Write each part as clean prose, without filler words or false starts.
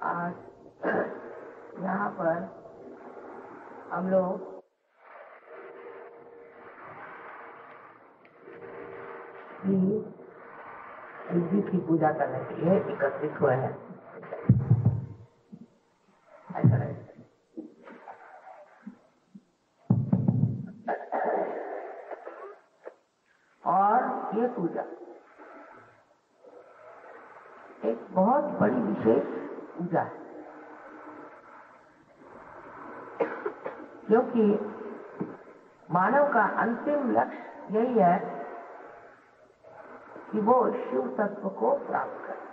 आज यहाँ पर हम लोग शिव जी की पूजा करने के लिए एकत्रित हुए हैं। और ये पूजा एक बहुत बड़ी विशेष पूजा है, क्योंकि मानव का अंतिम लक्ष्य यही है कि वो शिव तत्व को प्राप्त करे।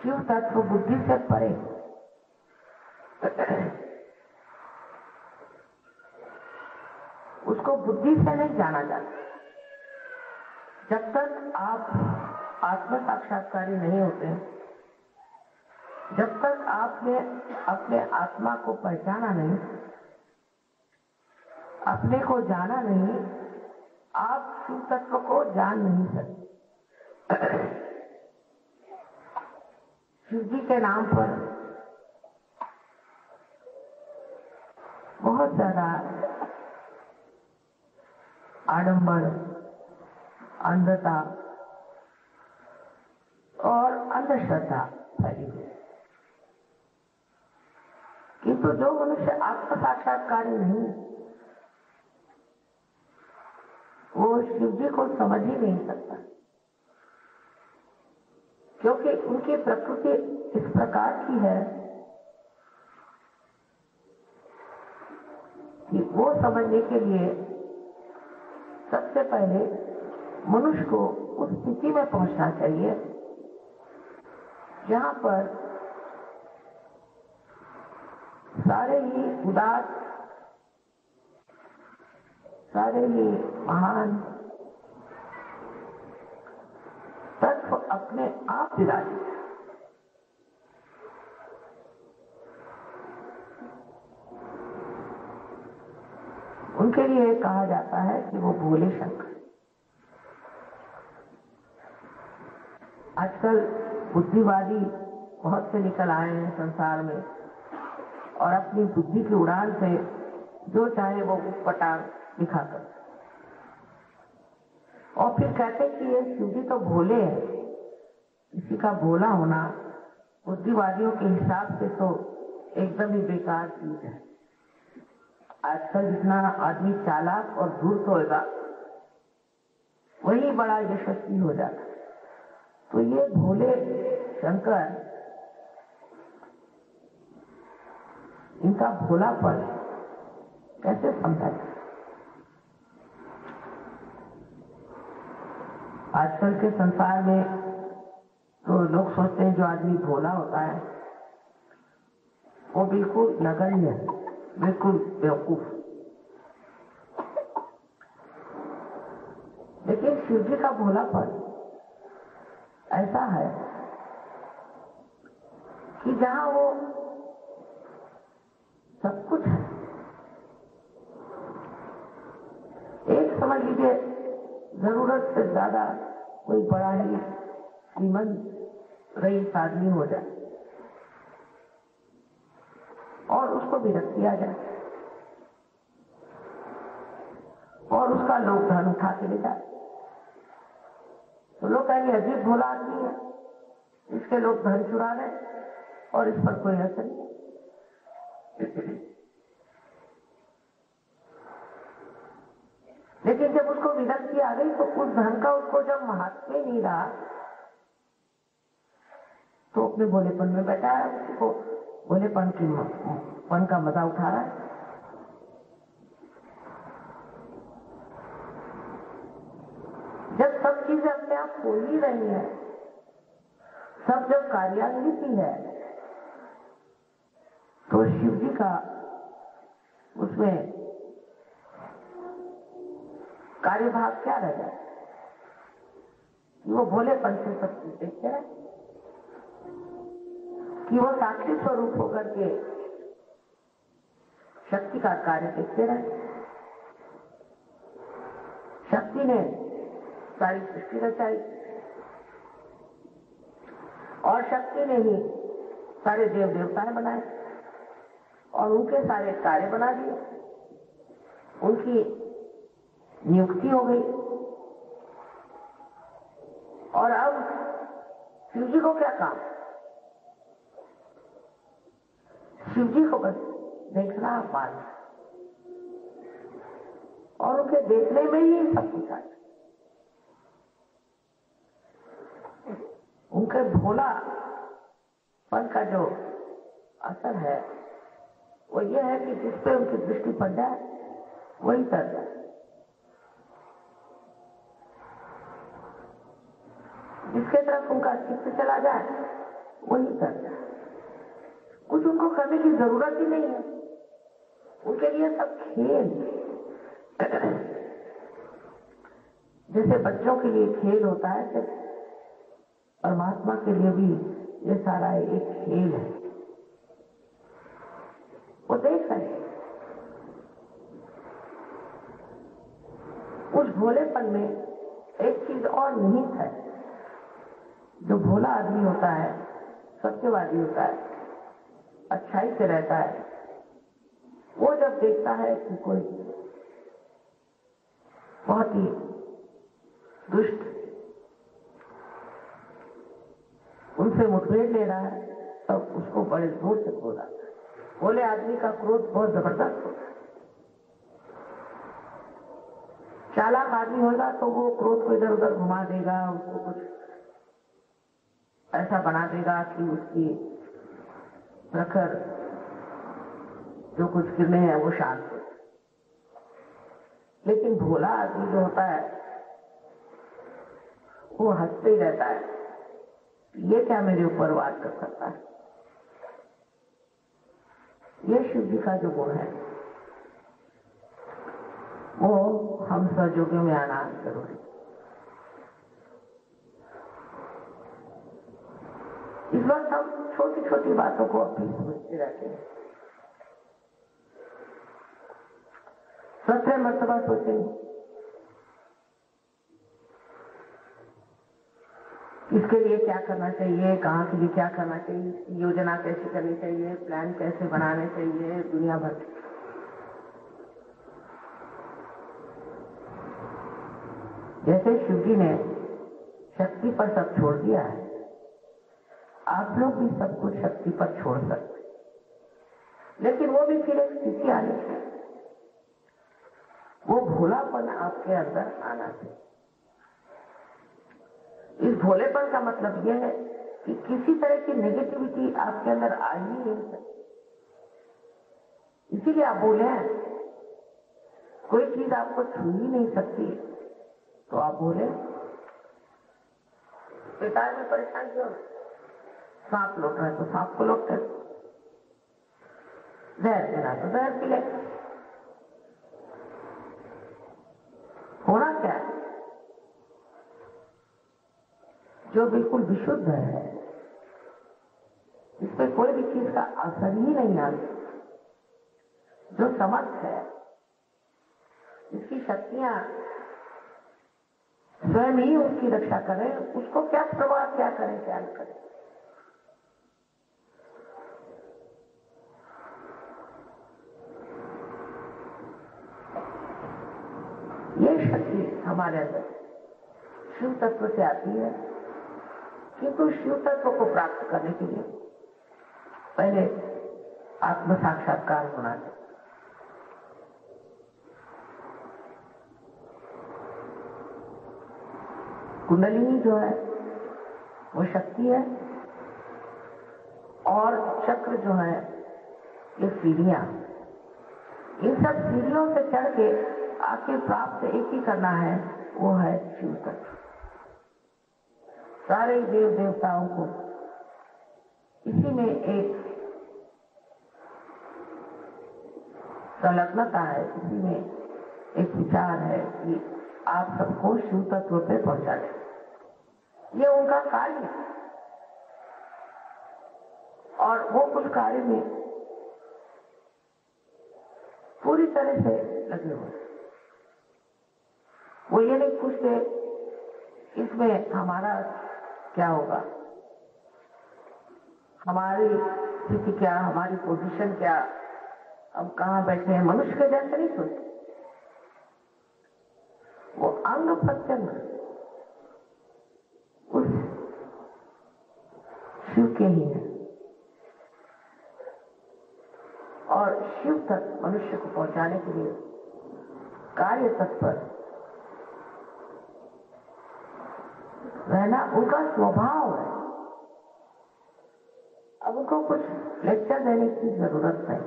शिव तत्व बुद्धि से परे, उसको बुद्धि से नहीं जाना जाता। जब तक आप आत्म साक्षात्कारी नहीं होते, जब तक आपने अपने आत्मा को पहचाना नहीं, अपने को जाना नहीं, आप शिव तत्व को जान नहीं सकते। शिव जी के नाम पर बहुत ज्यादा आडंबर, अंधता और अंधश्रद्धा फैली हुई। किंतु जो मनुष्य आत्म साक्षात्कारी नहीं, वो शिव जी को समझ ही नहीं सकता, क्योंकि उनकी प्रकृति इस प्रकार की है कि वो समझने के लिए सबसे पहले मनुष्य को उस स्थिति में पहुंचना चाहिए जहां पर सारे ही उदास, सारे ही महान तत्व अपने आप विराजित है। उनके लिए कहा जाता है कि वो भोले शंकर। आजकल बुद्धिवादी बहुत से निकल आए हैं संसार में और अपनी बुद्धि की उड़ान से जो चाहे वो पटांग दिखाकर, और फिर कहते कि ये शिव जी तो भोले हैं। किसी का भोला होना बुद्धिवादियों के हिसाब से तो एकदम ही बेकार चीज है। आजकल जितना आदमी चालाक और धूर्त होगा, वही बड़ा यशस्वी हो जाता। तो ये भोले शंकर, इनका भोलापन कैसे समझा जाए? आजकल के संसार में तो लोग सोचते हैं जो आदमी भोला होता है वो बिल्कुल नगण्य है, बिल्कुल बेवकूफ। लेकिन शिव जी का भोलापन ऐसा है कि जहां वो सब कुछ है। एक समझ लीजिए, जरूरत से ज्यादा कोई बड़ा ही श्रीमंत रईस आदमी हो जाए और उसको भी रख दिया जाए और उसका लोग धन उठा के ले जाए, तो लोग कहेंगे अजीब भोला आदमी है, इसके लोग धन चुरा रहे और इस पर कोई असर नहीं। लेकिन जब उसको विरक्ति आ गई तो उस धन का उसको जब महत्व ही नहीं रहा, तो अपने भोलेपन में बैठा है, उसको भोलेपन का मजा उठा रहा है। जब सब चीजें अपने आप हो ही रही है, सब जब कार्यान्वित ही है, तो शिव जी का उसमें कार्यभाग क्या रह जाए? वो भोलेपन से सब चीज देखते रहे, कि वो साक्षी स्वरूप होकर के शक्ति का कार्य देखते रहे। शक्ति ने सारी सृष्टि रचाई और और शक्ति ने ही सारे देव देवताएं बनाए और उनके सारे कार्य बना दिए, उनकी नियुक्ति हो गई। और अब शिव जी को क्या काम? शिव जी को बस देखना पाना और उनके देखने में ही सब कुछ आता। उनके भोलापन का जो असर है वो ये है कि जिस पे उनकी दृष्टि पड़ जाए वही तर जाए। जिसके तरफ उनका चित्त चला जाए वही तर जाए। कुछ उनको करने की जरूरत ही नहीं है, उनके लिए सब खेल। जैसे बच्चों के लिए खेल होता है, तो परमात्मा के लिए भी ये सारा एक खेल है। वो देख रहे हैं उस भोलेपन में एक चीज और निहित है। जो भोला आदमी होता है, सत्यवादी होता है, अच्छाई से रहता है, वो जब देखता है कि कोई बहुत ही दुष्ट उनसे मुठभेड़ ले रहा है तब उसको बड़े जोर से क्रोध आता है। भोले आदमी का क्रोध बहुत जबरदस्त होता है। चालाक आदमी होगा तो वो क्रोध को इधर उधर घुमा देगा, उसको कुछ ऐसा बना देगा कि उसकी प्रखर जो कुछ गिरने हैं वो शांत हो। लेकिन भोला आदमी जो होता है वो हंसते ही रहता है, ये क्या मेरे ऊपर वार कर सकता है। ये शिव जी का जो गुण है वो हम सहयोगियों में आना जरूरी। इस वक्त हम छोटी छोटी बातों को अपनी समझते रहते हैं, 17 मरतबा सोचेंगे इसके लिए क्या करना चाहिए, कहाँ के लिए क्या करना चाहिए, योजना कैसे करनी चाहिए, प्लान कैसे बनाने चाहिए, दुनिया भर। जैसे शिव जी ने शक्ति पर सब छोड़ दिया है, आप लोग भी सब कुछ शक्ति पर छोड़ सकते, लेकिन वो भी फिर एक स्थिति आनी चाहिए, वो भोलापन आपके अंदर आना चाहिए। इस भोलेपन का मतलब यह है कि किसी तरह की नेगेटिविटी आपके अंदर आ ही नहीं सकती, इसीलिए आप बोले हैं। कोई चीज आपको छू ही नहीं सकती तो आप बोले। पिताजी में परेशान क्यों? सांप लौट रहा है तो सांप को लौटते, जहर पीना तो जहर पी ले। होना क्या है? जो बिल्कुल विशुद्ध है, इस पर कोई भी चीज का असर ही नहीं आता, जो समर्थ है, इसकी शक्तियां स्वयं ही उसकी रक्षा करें, उसको क्या प्रभाव, क्या करें, क्या न करें। ये शक्ति हमारे अंदर शिव तत्व से आती है, किंतु शिव तत्व को प्राप्त करने के लिए पहले आत्म साक्षात्कार होना चाहिए। कुंडलिनी जो है वो शक्ति है और चक्र जो है ये सीढ़ियां। इन सब सीढ़ियों से चढ़ के आखिर प्राप्त एक ही करना है, वो है शिव तत्व। सारे देव देवताओं को इसी में एक संलग्नता है, इसी में एक विचार है कि आप सबको शिव तत्व पे पहुंचा दें। ये उनका कार्य है और वो उस कार्य में पूरी तरह से लगे हुए। वो ये नहीं पूछते इसमें हमारा क्या होगा, हमारी स्थिति क्या, हमारी पोजीशन क्या, हम कहाँ बैठे हैं, मनुष्य के जैसे नहीं सोचते। वो अंग प्रत्यंग उस शिव के ही है और शिव तक मनुष्य को पहुंचाने के लिए कार्य तत्पर रहना उनका स्वभाव है। अब उनको कुछ लेक्चर देने की जरूरत नहीं,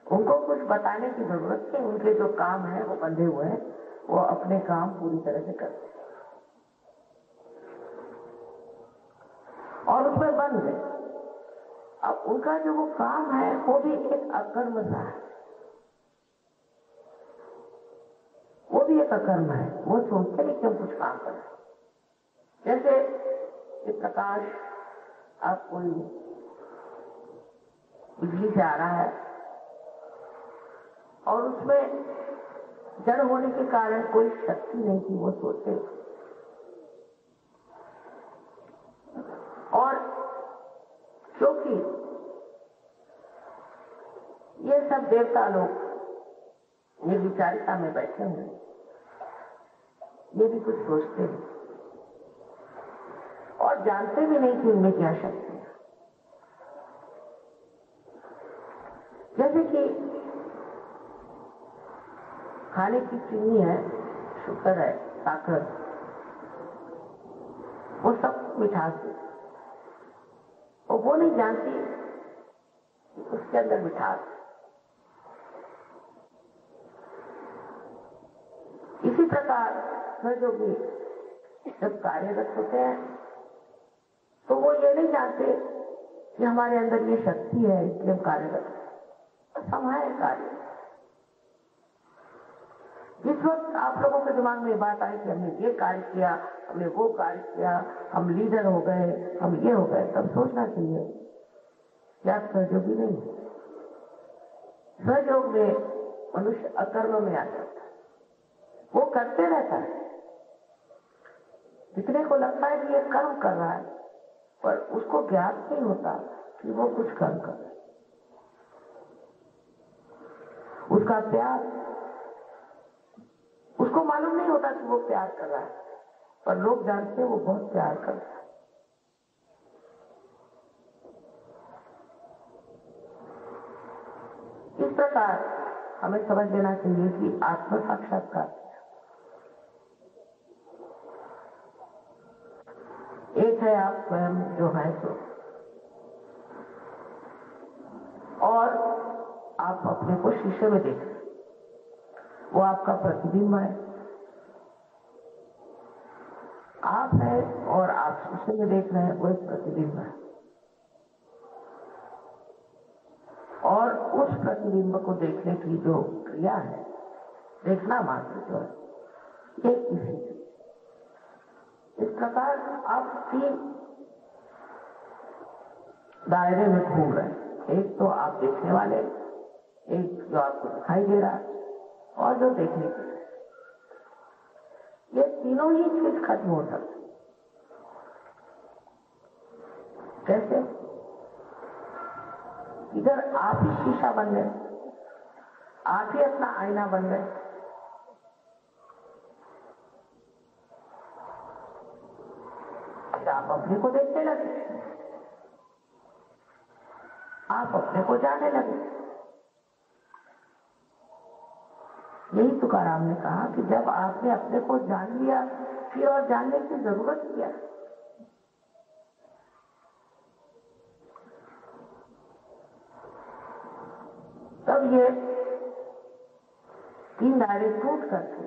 उनको कुछ बताने की जरूरत नहीं। उनके जो काम है वो बंधे हुए हैं, वो अपने काम पूरी तरह से करते हैं और उसमें बंद गए। अब उनका जो वो काम है वो भी एक अकर्म सा है, वो भी एक अकर्म है। वो सोचते नहीं कि हम कुछ काम करें। जैसे ये प्रकाश आप कोई बिजली से आ रहा है और उसमें जड़ होने के कारण कोई शक्ति नहीं थी, वो सोचते। और क्योंकि ये सब देवता लोग निर्विचारिता में बैठे हुए, ये भी कुछ सोचते हैं और जानते भी नहीं कि उनमें क्या शक्ति है। जैसे कि खाने की चीनी है, शुगर है, साकर, वो सब मिठास है, और वो नहीं जानती कि उसके अंदर मिठास है। इसी प्रकार जो भी जब कार्यरत होते हैं तो वो ये नहीं जानते कि हमारे अंदर ये शक्ति है, इसलिए हम कार्यरत हैं। समय कार्य जिस वक्त आप लोगों के दिमाग में ये बात आई कि हमने ये कार्य किया, हमने वो कार्य किया, हम लीडर हो गए, हम ये हो गए, तब सोचना चाहिए क्या सहयोगी नहीं। सहयोग में मनुष्य अकर्म में आ जाता है, वो करते रहता है। जितने को लगता है कि ये कर्म कर रहा है, पर उसको ज्ञात नहीं होता कि वो कुछ कर्म कर रहा है। उसका प्यार, उसको मालूम नहीं होता कि वो प्यार कर रहा है, पर लोग जानते हैं वो बहुत प्यार कर रहा है। इस प्रकार हमें समझ लेना चाहिए कि आत्म साक्षात्कार एक है आप स्वयं जो है तो, और आप अपने को शीशे में देखें, वो आपका प्रतिबिंब है। आप है और आप शीशे में देख रहे हैं, वो एक प्रतिबिंब है। और उस प्रतिबिंब को देखने की जो क्रिया है, देखना मात्र जो है, ये किसी इस प्रकार आप 3 दायरे में घूम रहे हैं। एक तो आप देखने वाले, एक जो आपको दिखाई दे रहा है, और जो देखने के लिए। ये तीनों ही चीज खत्म हो सकती। कैसे? इधर आप ही शीशा बन गए, आप ही अपना आईना बन गए। आप अपने को देखने लगे, आप अपने को जानने लगे। यही तुकाराम ने कहा कि जब आपने अपने को जान लिया, फिर और जानने की जरूरत क्या? तब ये 3 दायरे टूट करके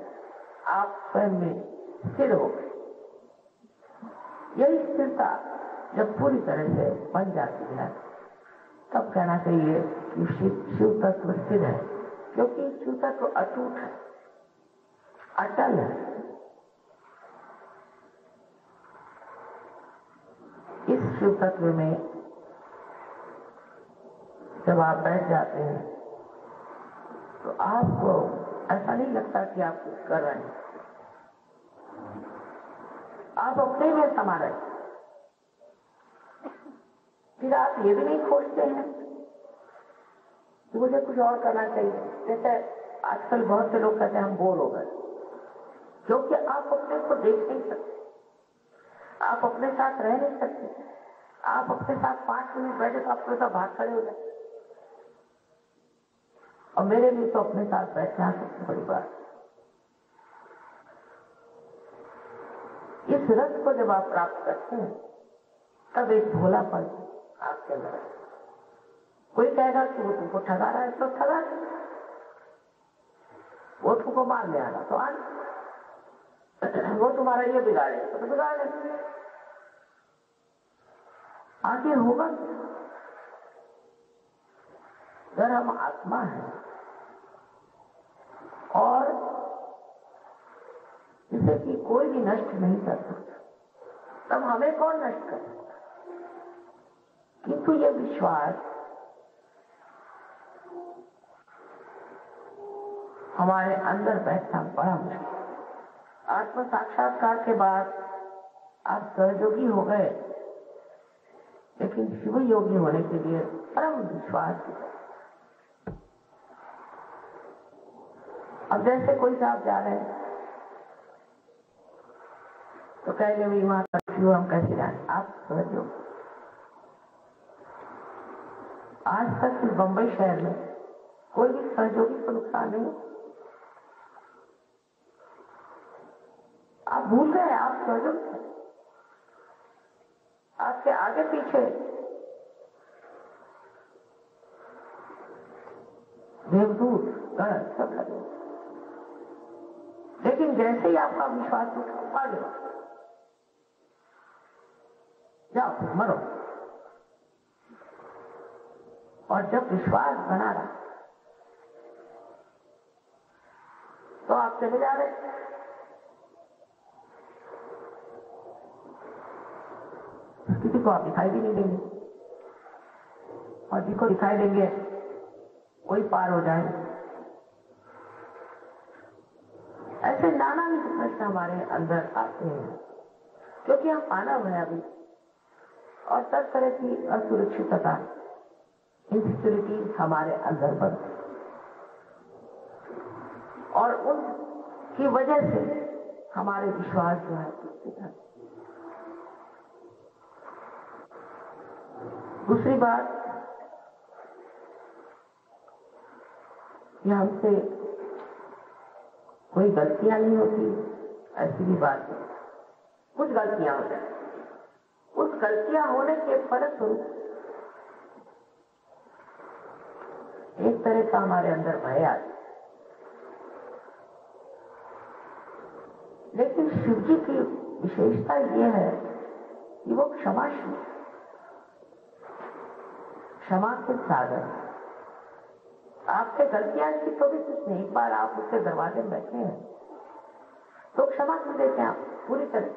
आप स्वयं में स्थिर हो गए। यही स्थिरता जब पूरी तरह से बन जाती है, तब कहना चाहिए कि शिव तत्व स्थिर है, क्योंकि शिव तत्व अटूट है, अटल है। इस शिव तत्व में जब आप बैठ जाते हैं तो आपको ऐसा नहीं लगता कि आप कुछ कर रहे हैं, आप अपने में समा रहे। फिर आप ये भी नहीं खोजते हैं कि मुझे कुछ और करना चाहिए। जैसे आजकल बहुत से लोग कहते हैं हम बोर हो गए, क्योंकि आप अपने को देख नहीं सकते, आप अपने साथ रह नहीं सकते। आप अपने साथ 5 मिनट बैठे तो आपके साथ भाग खड़े हो जाए। और मेरे लिए तो अपने साथ बैठना सबसे बड़ी बात। इस रस को जब आप प्राप्त करते हैं तब एक भोलापन आपके अंदर है। कोई कहेगा कि वो तुमको ठगा रहा है तो ठगा, वो तुमको मार ले आना तो आ, वो तुम्हारा ये बिगाड़े तो बिगाड़े, आगे होगा। अगर हम आत्मा है और जिसे कि कोई भी नष्ट नहीं कर सकता, तब हमें कौन नष्ट कर सकता? किंतु ये विश्वास हमारे अंदर बैठना बड़ा मुश्किल। आत्म साक्षात्कार के बाद आप सहयोगी हो गए, लेकिन शिव योगी होने के लिए परम विश्वास की। अब जैसे कोई साहब जा रहे हैं तो कहेंगे भाई वहां कर्फ्यू हम कैसे जाए? आप समझो, आज तक इस बंबई शहर में कोई भी सहयोगी को नुकसान नहीं। आप भूल गए आप सहयोगी, आपके आगे पीछे देवदूत गण सब लगे, लेकिन जैसे ही आपका विश्वास उठा आगे जाओ फिर मरो। और जब विश्वास बना रहा तो आप चले जा रहे। किसी को आप दिखाई भी नहीं देंगे, और जिसको दिखाई देंगे वही पार हो जाए। ऐसे नाना ही प्रश्न हमारे अंदर आते हैं, क्योंकि हम मानव है अभी, और सब तरह की असुरक्षितता, इनसिक्योरिटी हमारे अंदर बनती, और उनकी वजह से हमारे विश्वास जो है टूटते हैं। दूसरी बात, ये हमसे कोई गलतियां नहीं होती, ऐसी भी बात है। कुछ गलतियां हो जाए, उस गलतियां होने के फलस्वरूप एक तरह का हमारे अंदर भय आता। लेकिन शिव जी की विशेषता यह है कि वो क्षमाशील, क्षमा के सागर। आपसे गलतियां की तो भी कुछ नहीं, एक बार आप उसके दरवाजे में बैठे हैं तो क्षमा कर देते हैं आप पूरी तरह।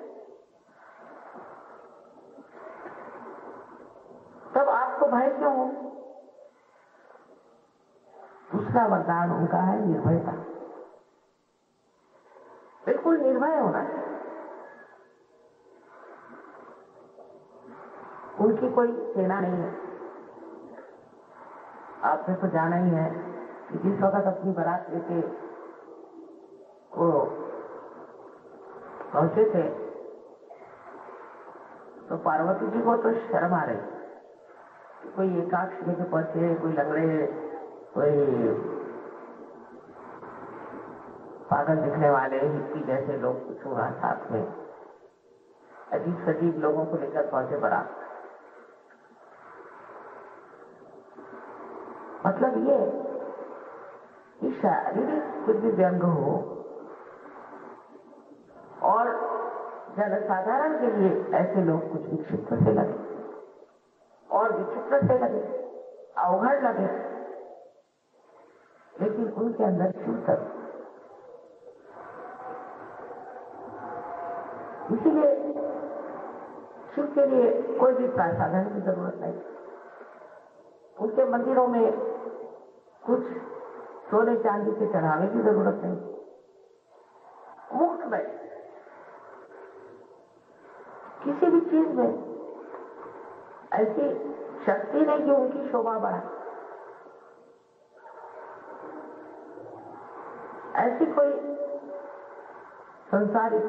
तब आपको भय क्यों हो? दूसरा वरदान उनका है निर्भयता। बिल्कुल निर्भय होना चाहिए। उनकी कोई सेना नहीं है। आपने तो जाना ही है कि जिस वक्त अपनी बारात लेके वो पहुंचे थे तो पार्वती जी को तो शर्म आ रही। कोई एकाक्ष लेके पहुंचे, कोई लंगड़े, कोई पागल दिखने वाले हिप्पी जैसे लोग कुछ हुआ साथ में, अजीब सजीब लोगों को लेकर पहुंचे बारात। मतलब ये कि शारीरिक कुछ भी व्यंग हो और जनसाधारण के लिए ऐसे लोग कुछ विचित्र से लगे, और विचित्र से लगे, अवघड़ लगे, लेकिन उनके अंदर शिव तत्व। इसीलिए शिव के लिए कोई भी प्रासाधन की जरूरत नहीं। उनके मंदिरों में कुछ सोने चांदी के चढ़ावे की जरूरत नहीं। मुफ्त में किसी भी चीज में ऐसी शक्ति ने कि उनकी शोभा बढ़ा। ऐसी कोई संसारिक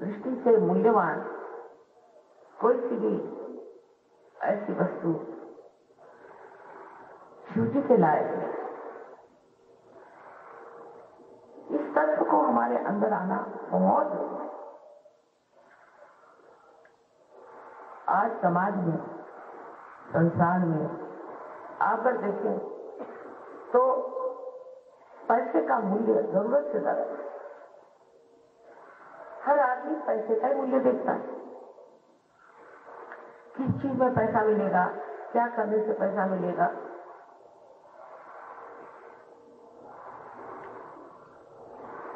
दृष्टि से मूल्यवान कोई सी भी ऐसी वस्तु शिव जी के लायक है। इस तत्व को हमारे अंदर आना बहुत जरूरी है। आज समाज में, संसार में आप अगर देखें तो पैसे का मूल्य जरूरत से ज्यादा है। हर आदमी पैसे का ही मूल्य देखता है। किस चीज में पैसा मिलेगा, क्या करने से पैसा मिलेगा।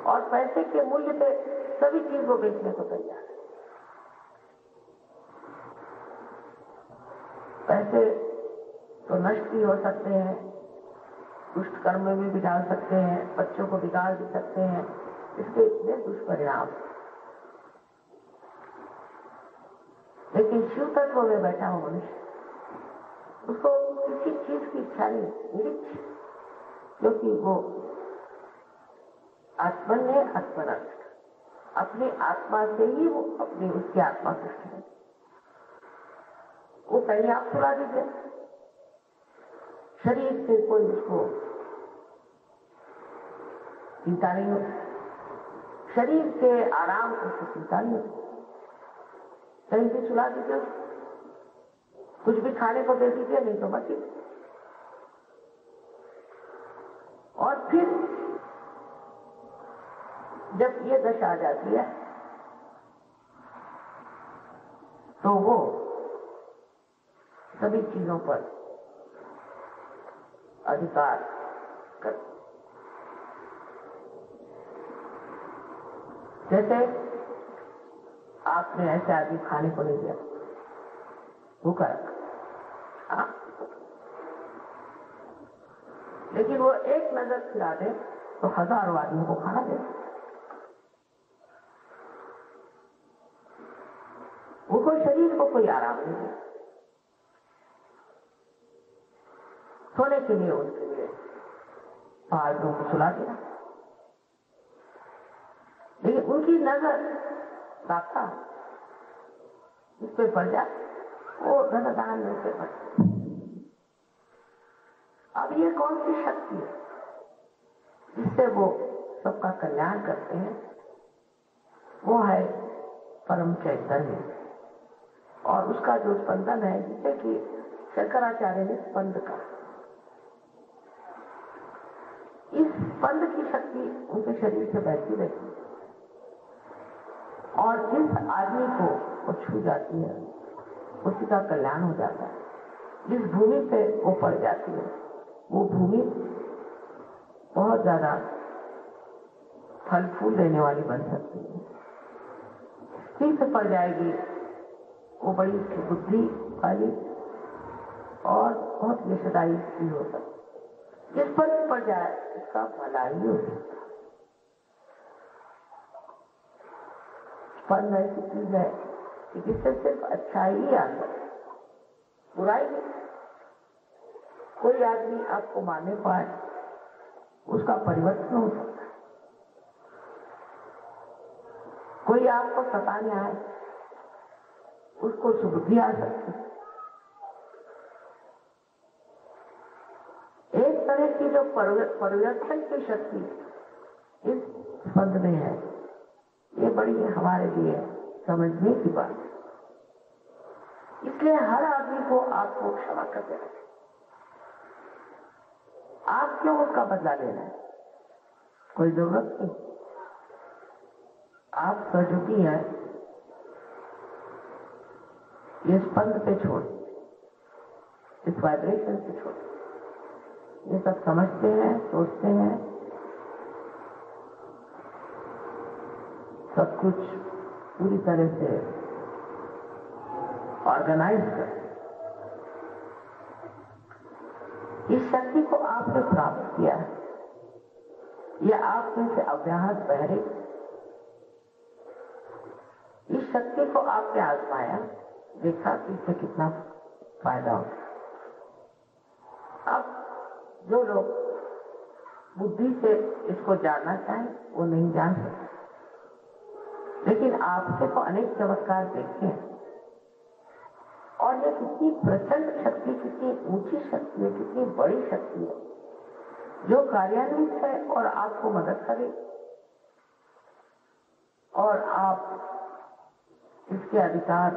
और पैसे के मूल्य पे सभी चीज को बेचने को तैयार है। पैसे तो नष्ट भी हो सकते हैं, दुष्ट कर्म में भी डाल सकते हैं, बच्चों को बिगाड़ भी सकते हैं। इसके इतने दुष्परिणाम। लेकिन शिव तत्व में बैठा हो मनुष्य, उसको किसी चीज की इच्छा नहीं, क्योंकि वो आत्मन है, आत्मनष्ट। अपनी आत्मा से ही वो अपनी उसकी आत्मा सृष्टि है। वो कहीं आप सुला दीजिए, शरीर से कोई उसको चिंता नहीं होती, शरीर के आराम को उसको चिंता नहीं होती। कहीं भी सुला दीजिए, कुछ भी खाने को दे दीजिए, नहीं तो बची। और फिर जब ये दशा आ जाती है तो वो सभी चीजों पर अधिकार कर, जैसे आपने ऐसे आदमी खाने को नहीं दिया, भूखा रखा, लेकिन वो एक नजर खिला दे तो हजारों आदमियों को खाना दे। वो शरीर को कोई आराम नहीं है। सोने के लिए उनके लिए पहाड़ों को सुला दिया, लेकिन उनकी नजर रास्ता इस पे पड़ जाए, वो धनदान में से पड़। अब ये कौन सी शक्ति है जिससे वो सबका कल्याण करते हैं? वो है परम चैतन्य। और उसका जो स्पंदन है, जिसे कि शंकराचार्य ने स्पंद कहा, इस स्पंद की शक्ति उनके शरीर से बहती रहती है। और जिस आदमी को वो छू जाती है उसी का कल्याण हो जाता है। जिस भूमि पे वो पड़ जाती है वो भूमि बहुत ज्यादा फल फूल देने वाली बन सकती है। स्त्री से पड़ जाएगी वो बड़ी उसकी बुद्धि वाली और बहुत विषदायी स्त्री हो सकती। जिस पर पड़ जाए उसका भलाई हो सकता। स्पंद ऐसी चीज है कि जिससे सिर्फ अच्छाई ही आ सकती, बुराई नहीं। कोई आदमी आपको मारने पाए उसका परिवर्तन हो सकता है। कोई आपको सताने आए उसको सुबुद्धि आ सकती है। एक तरह की जो परिवर्तन की शक्ति इस स्पंद में है, ये बड़ी हमारे लिए समझने की बात है। इसलिए हर आदमी को आपको क्षमा कर देना चाहिए। आप क्यों उसका बदला लेना है? कोई जरूरत नहीं। आप सजुकी है, ये स्पंद पे छोड़, इस वाइब्रेशन पे छोड़। ये सब समझते हैं, सोचते हैं, सब कुछ पूरी तरह से ऑर्गेनाइज कर। इस शक्ति को आपने प्राप्त किया है, यह आप में से अव्याहत बहरे। इस शक्ति को आपने आजमाया, देखा कि इससे कितना फायदा होता। अब जो लोग बुद्धि से इसको जानना चाहें वो नहीं जान सकते, लेकिन आपसे तो अनेक चमत्कार देखे हैं और ये कितनी प्रचंड शक्ति, कितनी ऊंची शक्ति है, कितनी बड़ी शक्ति है जो कार्यान्वित है और आपको मदद करे और आप इसके अधिकार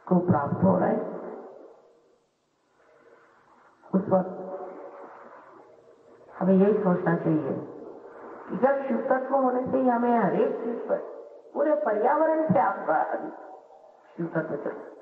को प्राप्त हो रहे। उस वक्त हमें यही सोचना चाहिए कि जब शिव तत्व होने से ही हमें हर एक चीज पर, पूरे पर्यावरण से आपका शिव तत्व चलता